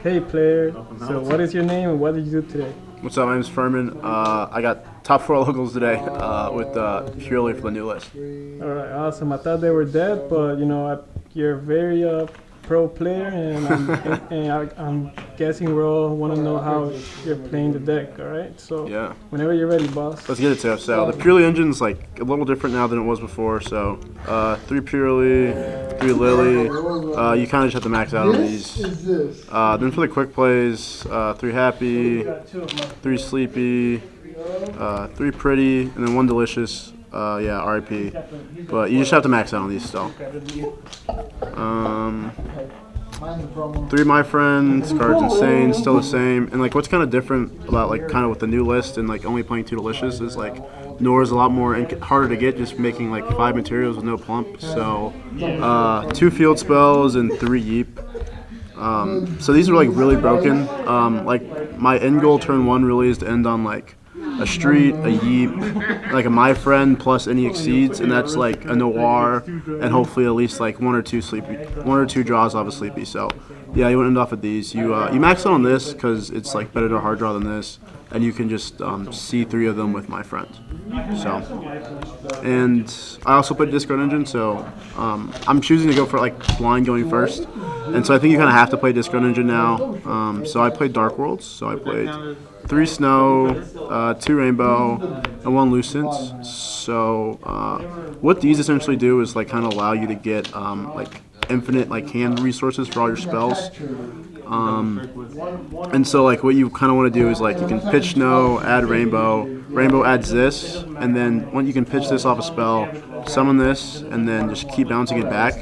Hey player, so what is your name and what did you do today? What's up? My name's Fermon. I got top 4 locals today with Purrely for the new list. Alright, awesome. I thought they were dead, but you're a very pro player, and I'm guessing we all want to know how you're playing the deck, alright? So Yeah. whenever you're ready, boss. Let's get it to it. So the Purrely engine's like a little different now than it was before. So 3 Purrely, 3 Lily. You kind of just have to max out on these. Then for the quick plays, 3 Happy, 3 Sleepy, 3 Pretty, and then 1 Delicious. Yeah, RIP. But you just have to max out on these still. 3 My Friends, Cards Insane, still the same. And like what's kind of different about like kind of with the new list and like only playing 2 Delicious is like Nora's a lot more harder to get, just making like 5 materials with no plump. So 2 Field Spells and 3 Yeep. So these are like really broken. Like my end goal turn 1 really is to end on like a Street, a Yeep, like a My Friend plus any exceeds, and that's like a Noir, and hopefully at least like 1 or 2 draws off a Sleepy. So yeah, you want to end off with these. You max out on this because it's like better to hard draw than this, and you can just see 3 of them with My Friend. So, and I also played Discard Engine, so I'm choosing to go for like blind going first, and so I think you kind of have to play Discard Engine now. So I played Darkworlds, so I played 3 Snow, 2 Rainbow, and 1 Lucence. So what these essentially do is like kind of allow you to get like infinite like hand resources for all your spells. And so like what you kind of want to do is like you can pitch Snow, add Rainbow. Rainbow adds this, and then when you can pitch this off a spell, summon this, and then just keep bouncing it back.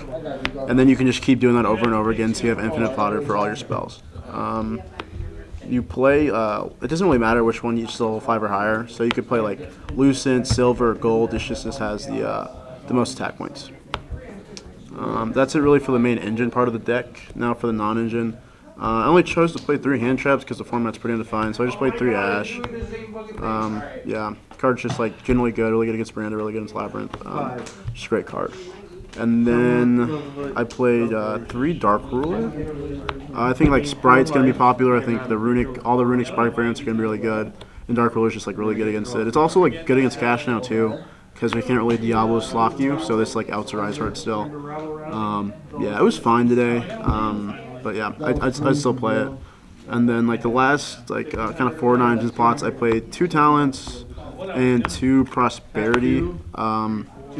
And then you can just keep doing that over and over again so you have infinite fodder for all your spells. You play, it doesn't really matter which one you still 5 or higher. So you could play like Lucent, Silver, Gold. This just has the most attack points. That's it really for the main engine part of the deck. Now for the non-engine. I only chose to play 3 hand traps because the format's pretty undefined. So I just played 3 Ash. Yeah, card's just like generally good, really good against Miranda, really good against Labyrinth. Just a great card. And then I played 3 Dark Ruler. I think like Sprite's gonna be popular. I think all the runic Sprite variants are gonna be really good, and Dark Ruler's just like really good against it. It's also like good against Cash now too, because we can't really Diablo Slock you, so this like outs Rise Heart still. Yeah, it was fine today, but yeah, I'd still play it. And then like the last like kind of 4 9 plots, I played 2 Talents and 2 Prosperity.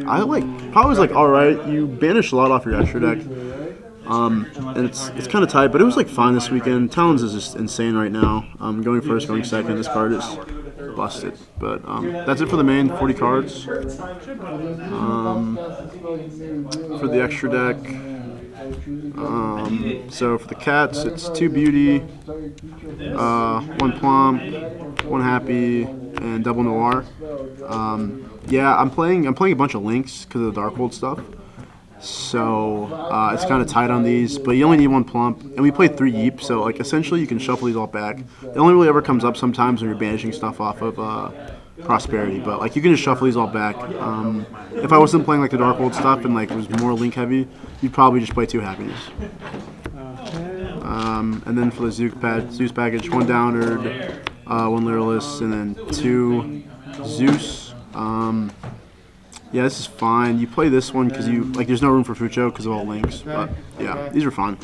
I like probably was like alright. You banish a lot off your extra deck, and it's kind of tight, but it was like fine this weekend. Talons is just insane right now. Going first, going second. This card is busted, but that's it for the main 40 cards. For the extra deck, so for the cats, it's 2 Beauty, 1 Plump, 1 Happy, and double Noir. Yeah, I'm playing a bunch of links because of the Darkworld stuff. So it's kind of tight on these, but you only need 1 plump. And we played 3 Yeep, so like essentially you can shuffle these all back. It only really ever comes up sometimes when you're banishing stuff off of Prosperity, but like you can just shuffle these all back. If I wasn't playing like the Darkworld stuff and like was more link heavy, you'd probably just play 2 Happiness. And then for the Zeus package, 1 Downerd, 1 Literalist, and then 2 Zeus. Yeah, this is fine. You play this one because there's no room for Fucho because of all links. But yeah, these are fine.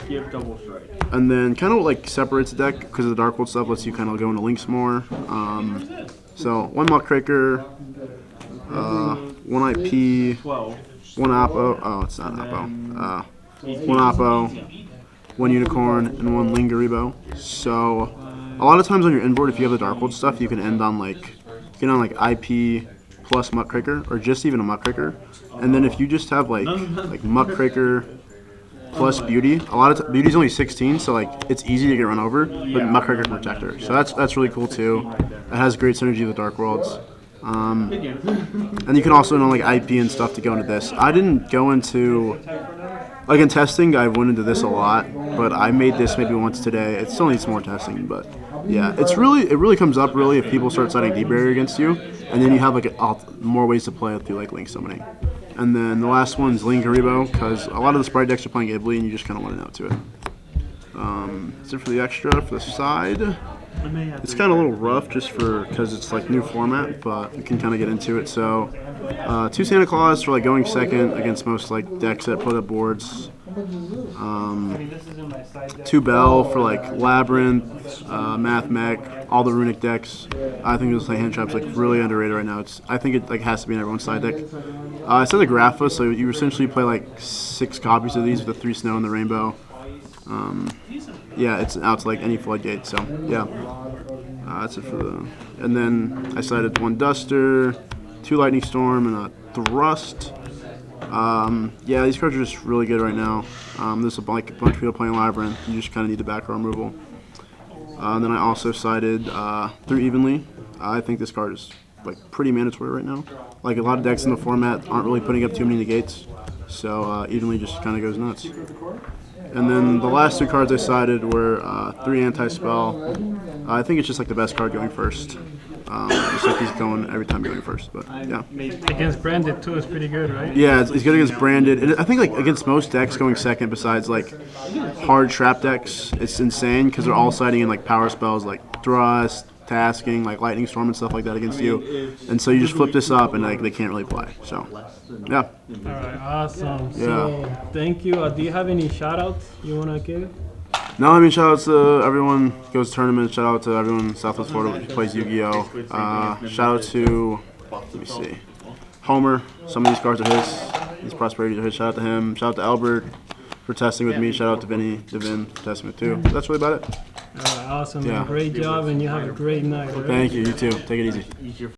And then kind of like separates the deck because of the Darkworld stuff lets you kind of go into links more. So 1 Muckraker, 1 IP, 1 Oppo. Oh, it's not Oppo. 1 Oppo, 1 Unicorn, and 1 Lingaribo. So a lot of times on your inboard, if you have the Darkworld stuff, you can end on like IP plus Muckraker, or just even a Muckraker. And then if you just have like Muckraker plus Beauty, a lot of Beauty's only 16, so like it's easy to get run over, but Muckraker can protect her. So that's really cool too. It has great synergy with Dark Worlds. And you can also know like IP and stuff to go into this. I didn't go into like in testing. I went into this a lot, but I made this maybe once today. It still needs more testing, but yeah, it really comes up really if people start setting deep barrier against you, and then you have like more ways to play it through like link summoning. And then the last one's Lingaribo, because a lot of the sprite decks are playing Ibly, and you just kind of want to know to it. That's it for the extra. For the side, it's kind of a little rough just because it's like new format, but we can kind of get into it. So, 2 Santa Claus for like going second against most like decks that put up boards. 2 Bell for like Labyrinth, Math Mech, all the runic decks. I think this like hand trap's like really underrated right now. I think it like has to be in everyone's side deck. I said the Grapha, so you essentially play like 6 copies of these with the 3 Snow and the Rainbow. Yeah, it's out to like any floodgate. So yeah, that's it for the. And then I sided 1 Duster, 2 Lightning Storm, and a Thrust. Yeah, these cards are just really good right now. There's like a bunch of people playing Labyrinth. You just kind of need the back row removal. And then I also sided 3 Evenly. I think this card is like pretty mandatory right now. Like a lot of decks in the format aren't really putting up too many negates, so Evenly just kind of goes nuts. And then the last 2 cards I sided were 3 Anti-Spell. I think it's just like the best card going first. Just like he's going every time going first, but yeah. Against Branded too is pretty good, right? Yeah, it's good against Branded. And I think like against most decks going second besides like hard trap decks, it's insane because they're all siding in like power spells like Thrust, Tasking, like Lightning Storm and stuff like that against you. And so you just flip this up and like they can't really play. So, yeah. All right, awesome. Yeah. So, thank you. Do you have any shout-outs you want to give? No, I mean, shout out to everyone who goes to tournaments. Shout out to everyone in Southwest Florida who plays Yu-Gi-Oh! Shout out to, let me see, Homer. Some of these cards are his. These prosperities are his. Shout out to him. Shout out to Albert for testing with me. Shout out to Devin for testing with too. That's really about it. All right, awesome. Yeah. Man. Great job, and you have a great night. Right? Thank you. You too. Take it easy.